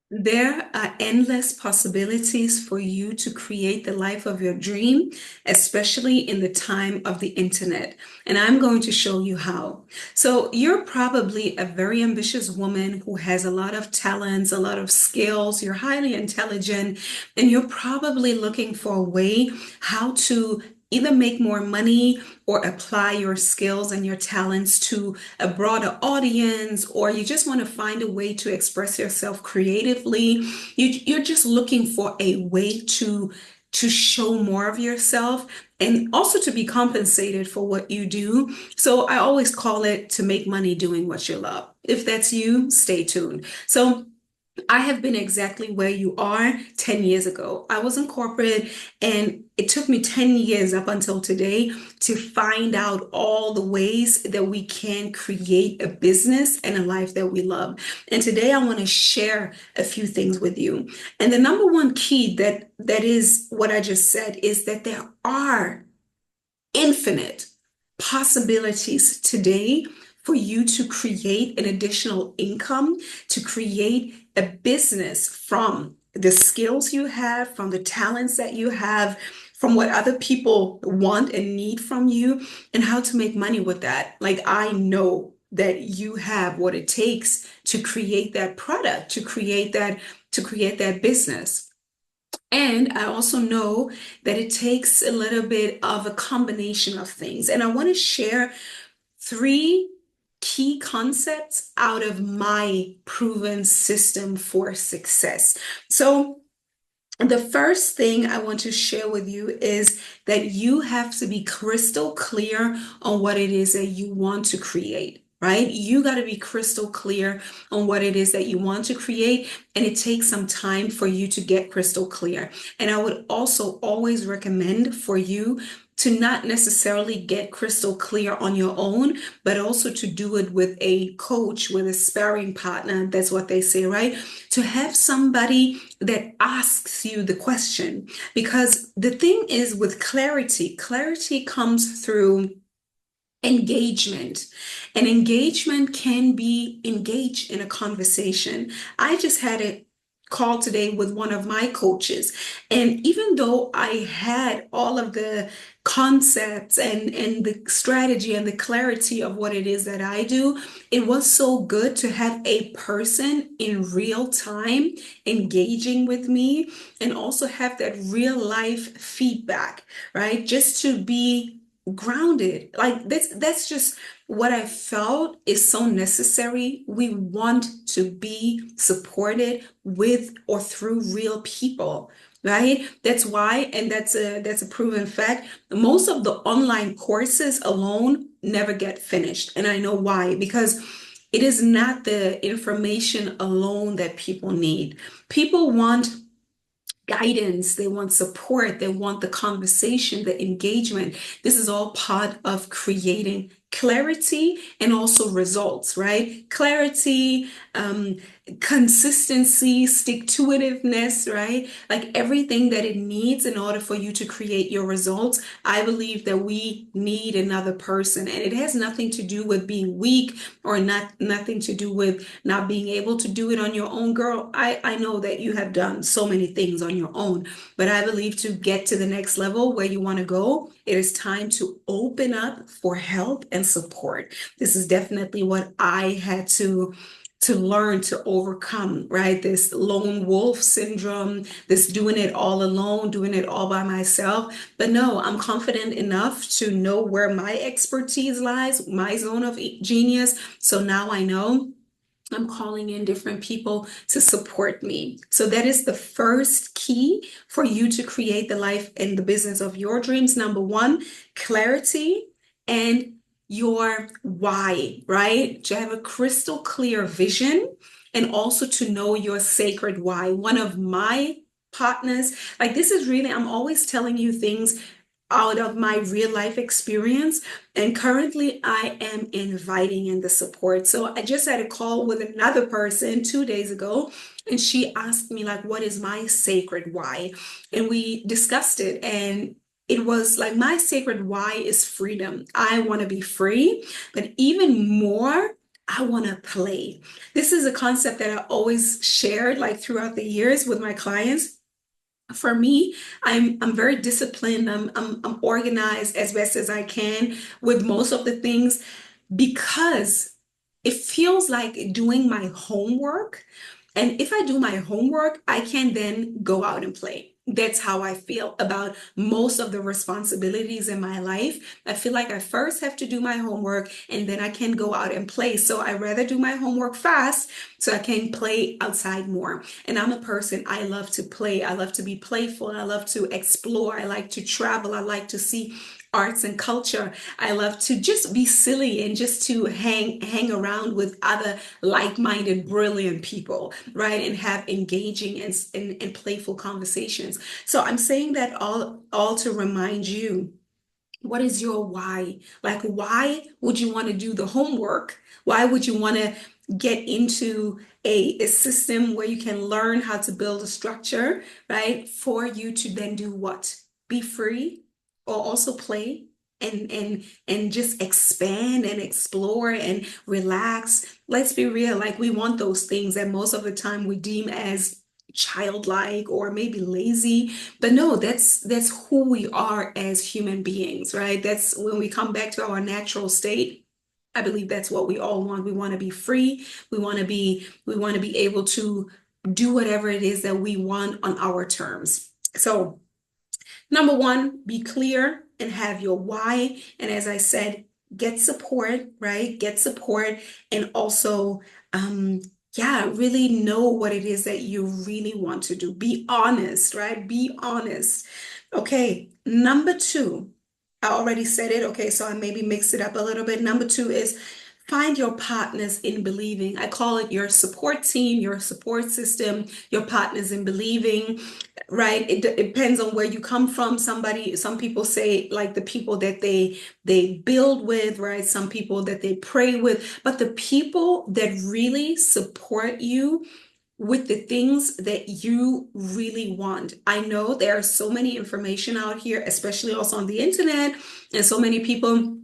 There are endless possibilities for you to create the life of your dream, especially in the time of the internet. And I'm going to show you how. So, you're probably a very ambitious woman who has a lot of talents, a lot of skills. You're highly intelligent, and you're probably looking for a way how to either make more money or apply your skills and your talents to a broader audience, or you just want to find a way to express yourself creatively. You're just looking for a way to show more of yourself and also to be compensated for what you do. So I always call it to make money doing what you love. If that's you, stay tuned. So I have been exactly where you are 10 years ago. I was in corporate and it took me 10 years up until today to find out all the ways that we can create a business and a life that we love. And today I want to share a few things with you. And the number one key that is what I just said is that there are infinite possibilities today for you to create an additional income, to create a business from the skills you have, from the talents that you have, from what other people want and need from you, and how to make money with that. Like, I know that you have what it takes to create that product, to create that business. And I also know that it takes a little bit of a combination of things. And I want to share three key concepts out of my proven system for success. So, the first thing I want to share with you is that you have to be crystal clear on what it is that you want to create. Right? You got to be crystal clear on what it is that you want to create, and it takes some time for you to get crystal clear. And I would also always recommend for you to not necessarily get crystal clear on your own, but also to do it with a coach, with a sparring partner. That's what they say, right? To have somebody that asks you the question. Because the thing is with clarity, clarity comes through engagement. And engagement can be engaged in a conversation. I just had a call today with one of my coaches. And even though I had all of the concepts and the strategy and the clarity of what it is that I do, it was so good to have a person in real time engaging with me and also have that real life feedback, right? Just to be grounded. Like that's just what I felt is so necessary. We want to be supported with or through real people, right? That's why, and that's a proven fact. Most of the online courses alone never get finished. And I know why, because it is not the information alone that people need. People want guidance, they want support, they want the conversation, the engagement. This is all part of creating clarity and also results, right? Clarity, consistency, stick-to-itiveness, right? Like everything that it needs in order for you to create your results. I believe that we need another person, and it has nothing to do with being weak or nothing to do with not being able to do it on your own. Girl, I know that you have done so many things on your own, but I believe to get to the next level where you want to go, it is time to open up for help and support. This is definitely what I had to learn to overcome, right? This lone wolf syndrome, this doing it all alone, doing it all by myself. But no, I'm confident enough to know where my expertise lies, my zone of genius. So now I know I'm calling in different people to support me. So that is the first key for you to create the life and the business of your dreams. Number one, clarity and your why, right? To have a crystal clear vision and also to know your sacred why. One of my partners, like this is really, I'm always telling you things out of my real life experience. And currently, I am inviting in the support. So I just had a call with another person 2 days ago, and she asked me, like, what is my sacred why? And we discussed it. And it was like, my sacred why is freedom. I want to be free, but even more, I want to play. This is a concept that I always shared like throughout the years with my clients. For me, I'm very disciplined. I'm organized as best as I can with most of the things because it feels like doing my homework. And if I do my homework, I can then go out and play. That's how I feel about most of the responsibilities in my life. I feel like I first have to do my homework and then I can go out and play. So I rather do my homework fast so I can play outside more. And I'm a person, I love to play. I love to be playful. I love to explore. I like to travel. I like to see arts and culture. I love to just be silly and just to hang around with other like-minded, brilliant people, right? And have engaging and playful conversations. So I'm saying that all to remind you, what is your why? Like, why would you want to do the homework? Why would you want to get into a system where you can learn how to build a structure, right? For you to then do what? Be free or also play and just expand and explore and relax. Let's be real, like we want those things that most of the time we deem as childlike or maybe lazy, but no, that's who we are as human beings, right? That's when we come back to our natural state. I believe that's what we all want. We want to be free. We want to be able to do whatever it is that we want on our terms. So number one, be clear and have your why. And as I said, get support, right? Get support and also, yeah, really know what it is that you really want to do. Be honest, right? Be honest. Okay, number two, I already said it. Okay, so I maybe mixed it up a little bit. Number two is find your partners in believing. I call it your support team, your support system, your partners in believing, right? It depends on where you come from. Some people say like the people that they build with, right? Some people that they pray with, but the people that really support you with the things that you really want. I know there are so many information out here, especially also on the internet, and so many people.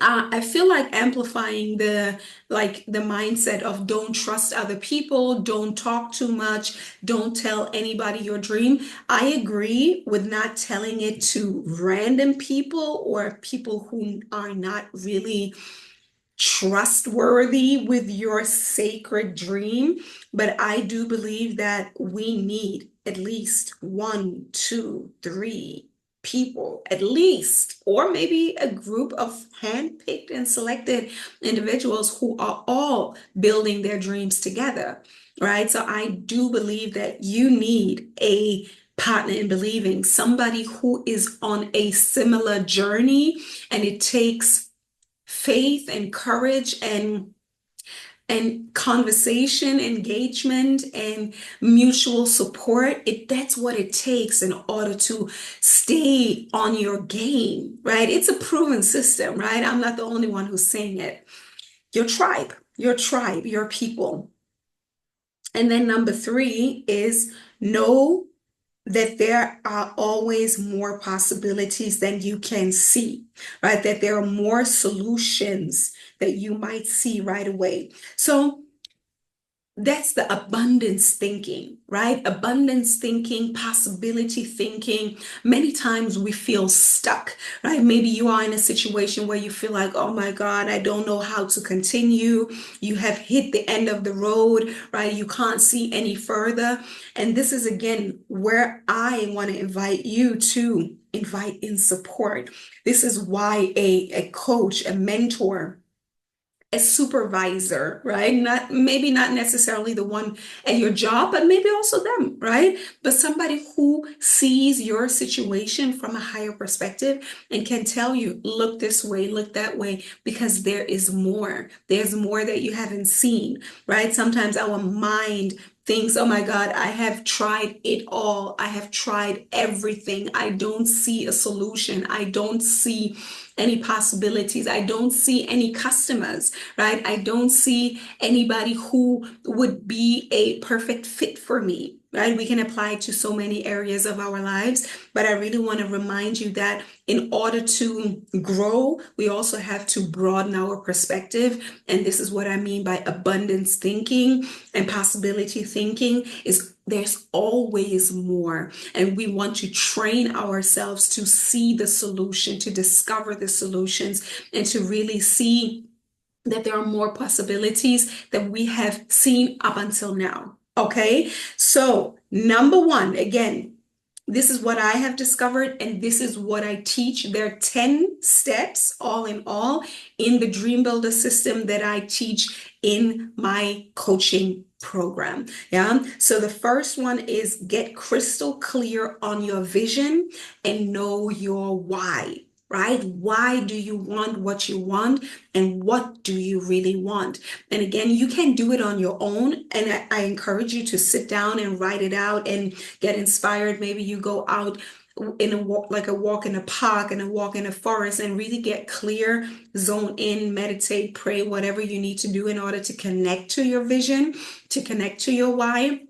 I feel like amplifying the mindset of don't trust other people, don't talk too much, don't tell anybody your dream. I agree with not telling it to random people or people who are not really trustworthy with your sacred dream, but I do believe that we need at least one, two, three people, at least, or maybe a group of handpicked and selected individuals who are all building their dreams together, right? So I do believe that you need a partner in believing, somebody who is on a similar journey, and it takes faith and courage and conversation, engagement, and mutual support. That's what it takes in order to stay on your game, right? It's a proven system, right? I'm not the only one who's saying it. Your tribe, your people. And then number three is know that there are always more possibilities than you can see, right? That there are more solutions that you might see right away. So that's the abundance thinking, right? Abundance thinking, possibility thinking. Many times we feel stuck, right? Maybe you are in a situation where you feel like, oh my God, I don't know how to continue. You have hit the end of the road, right? You can't see any further. And this is again where I want to invite you to invite in support. This is why a coach, a mentor, a supervisor, right? Not necessarily the one at your job, but maybe also them, right? But somebody who sees your situation from a higher perspective and can tell you, look this way, look that way, because there is more. There's more that you haven't seen, right? Sometimes our mind thinks, oh my God, I have tried it all. I have tried everything. I don't see a solution. I don't see any possibilities. I don't see any customers, right? I don't see anybody who would be a perfect fit for me. right? We can apply it to so many areas of our lives, but I really want to remind you that in order to grow, we also have to broaden our perspective. And this is what I mean by abundance thinking and possibility thinking is there's always more. And we want to train ourselves to see the solution, to discover the solutions, and to really see that there are more possibilities that we have seen up until now. Okay, so number one, again, this is what I have discovered, and this is what I teach. There are 10 steps, all in all, in the Dream Builder system that I teach in my coaching program. Yeah. So the first one is get crystal clear on your vision and know your why. Right? Why do you want what you want, and what do you really want? And again, you can do it on your own. And I encourage you to sit down and write it out and get inspired. Maybe you go out in a walk, like a walk in a park and a walk in a forest, and really get clear, zone in, meditate, pray, whatever you need to do in order to connect to your vision, to connect to your why.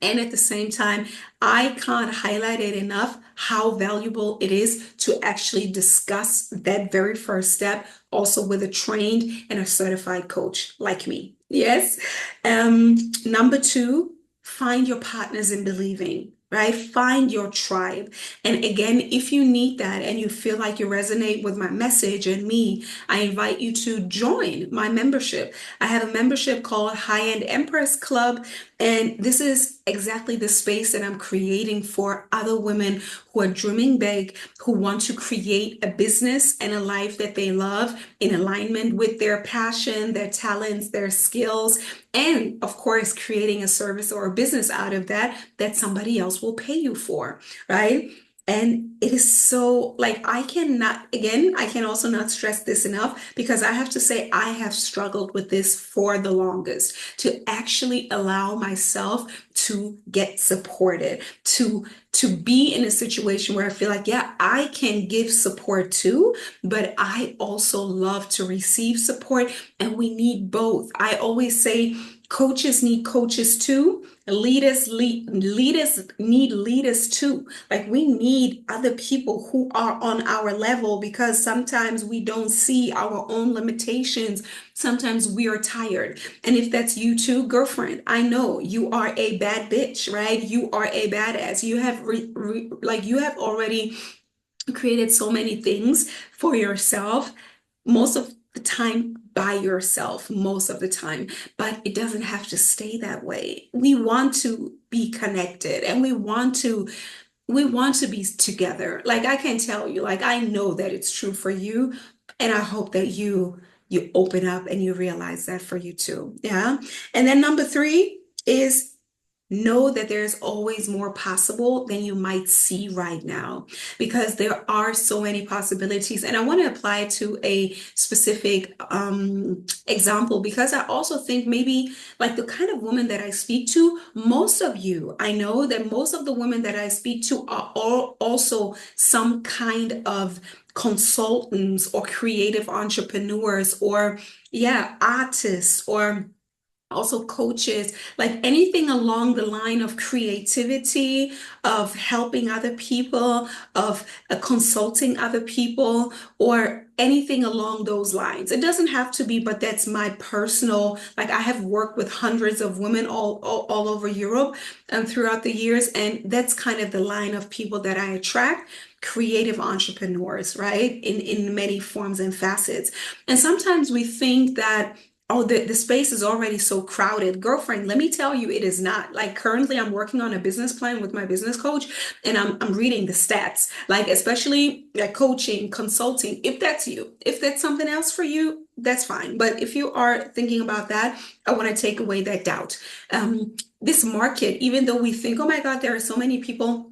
And at the same time, I can't highlight it enough how valuable it is to actually discuss that very first step also with a trained and a certified coach like me. Yes. Number two, find your partners in believing. Right? Find your tribe. And again, if you need that and you feel like you resonate with my message and me, I invite you to join my membership. I have a membership called High-End Empress Club. And this is exactly the space that I'm creating for other women who are dreaming big, who want to create a business and a life that they love in alignment with their passion, their talents, their skills, and of course, creating a service or a business out of that that somebody else will pay you for, right? And it is so like I cannot, again, I can also not stress this enough because I have to say I have struggled with this for the longest to actually allow myself to get supported, to be in a situation where I feel like, yeah, I can give support too, but I also love to receive support, and we need both. I always say coaches need coaches too. Leaders need leaders too. Like we need other people who are on our level because sometimes we don't see our own limitations. Sometimes we are tired. And if that's you too, girlfriend, I know you are a bad bitch, right? You are a badass. You have you have already created so many things for yourself. Most of the time by yourself, most of the time, but it doesn't have to stay that way. We want to be connected, and we want to be together. Like I can tell you, like I know that it's true for you, and I hope that you open up and you realize that for you too. Yeah. And then number three is know that there's always more possible than you might see right now, because there are so many possibilities. And I want to apply it to a specific example, because I also think maybe like the kind of woman that I speak to, most of you, I know that most of the women that I speak to are all also some kind of consultants or creative entrepreneurs or, yeah, artists or also coaches, like anything along the line of creativity, of helping other people, of consulting other people, or anything along those lines. It doesn't have to be, but that's my personal, like I have worked with hundreds of women all over Europe throughout the years. And that's kind of the line of people that I attract. Creative entrepreneurs, right? In many forms and facets. And sometimes we think that, oh, the space is already so crowded. Girlfriend, let me tell you, it is not. Like currently I'm working on a business plan with my business coach, and I'm reading the stats, like especially like coaching, consulting. If that's you, if that's something else for you, that's fine. But if you are thinking about that, I want to take away that doubt. This market, even though we think, oh my God, there are so many people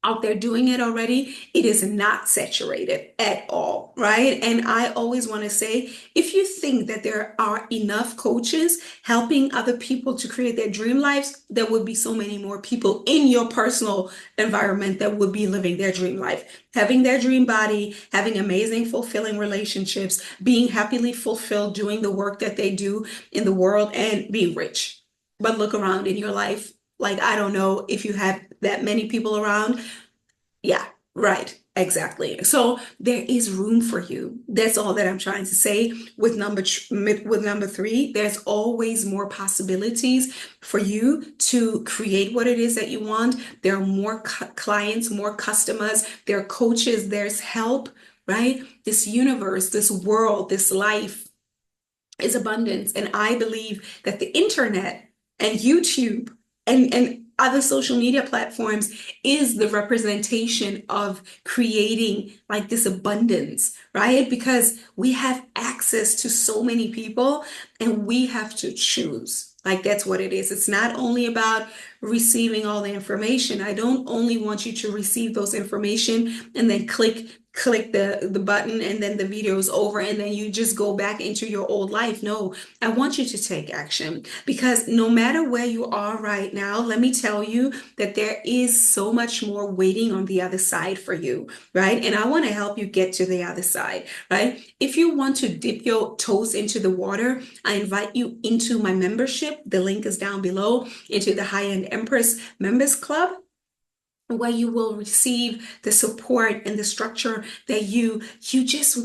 out there doing it already, it is not saturated at all, right? And I always want to say, if you think that there are enough coaches helping other people to create their dream lives, there would be so many more people in your personal environment that would be living their dream life, having their dream body, having amazing, fulfilling relationships, being happily fulfilled, doing the work that they do in the world, and being rich. But look around in your life. Like, I don't know if you have that many people around. Yeah, right. Exactly. So there is room for you. That's all that I'm trying to say. With number three, there's always more possibilities for you to create what it is that you want. There are more clients, more customers, there are coaches, there's help, right? This universe, this world, this life is abundance. And I believe that the internet and YouTube and other social media platforms is the representation of creating like this abundance, right? Because we have access to so many people and we have to choose. Like that's what it is. It's not only about receiving all the information. I don't only want you to receive those information and then click the button and then the video is over and then you just go back into your old life. No, I want you to take action because no matter where you are right now, let me tell you that there is so much more waiting on the other side for you, right? And I want to help you get to the other side, right? If you want to dip your toes into the water, I invite you into my membership. The link is down below, into the High-End Empress Members Club, where you will receive the support and the structure that you just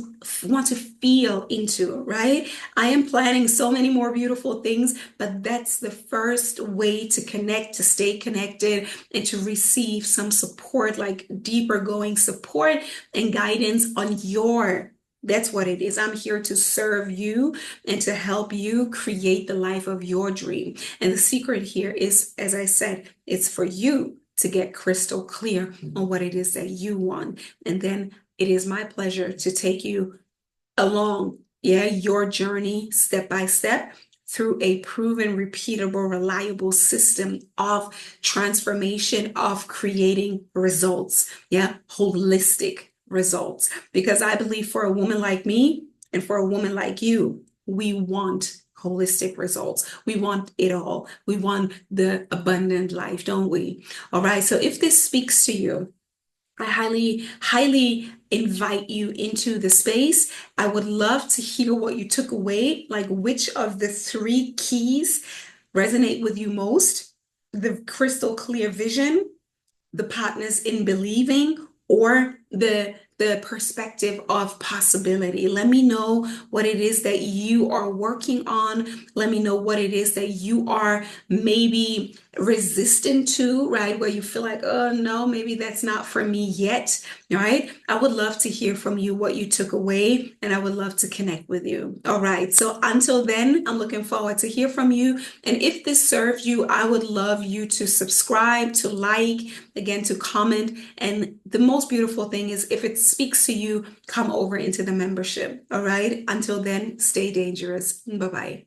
want to feel into, right? I am planning so many more beautiful things, but that's the first way to connect, to stay connected, and to receive some support, like deeper going support and guidance on your. That's what it is. I'm here to serve you and to help you create the life of your dream. And the secret here is, as I said, it's for you to get crystal clear on what it is that you want. And then it is my pleasure to take you along, your journey step by step through a proven, repeatable, reliable system of transformation, of creating results, holistic results. Because I believe for a woman like me and for a woman like you, we want holistic results. We want it all. We want the abundant life, don't we? All right. So if this speaks to you, I highly invite you into the space. I would love to hear what you took away, like which of the three keys resonate with you most: the crystal clear vision, the partners in believing, or the perspective of possibility. Let me know what it is that you are working on. Let me know what it is that you are maybe resistant to, right? Where you feel like, oh no, maybe that's not for me yet, right? I would love to hear from you what you took away, and I would love to connect with you. All right. So until then, I'm looking forward to hear from you. And if this served you, I would love you to subscribe, to like, again, to comment. And the most beautiful thing is if it speaks to you, come over into the membership. All right. Until then, stay dangerous. Bye-bye.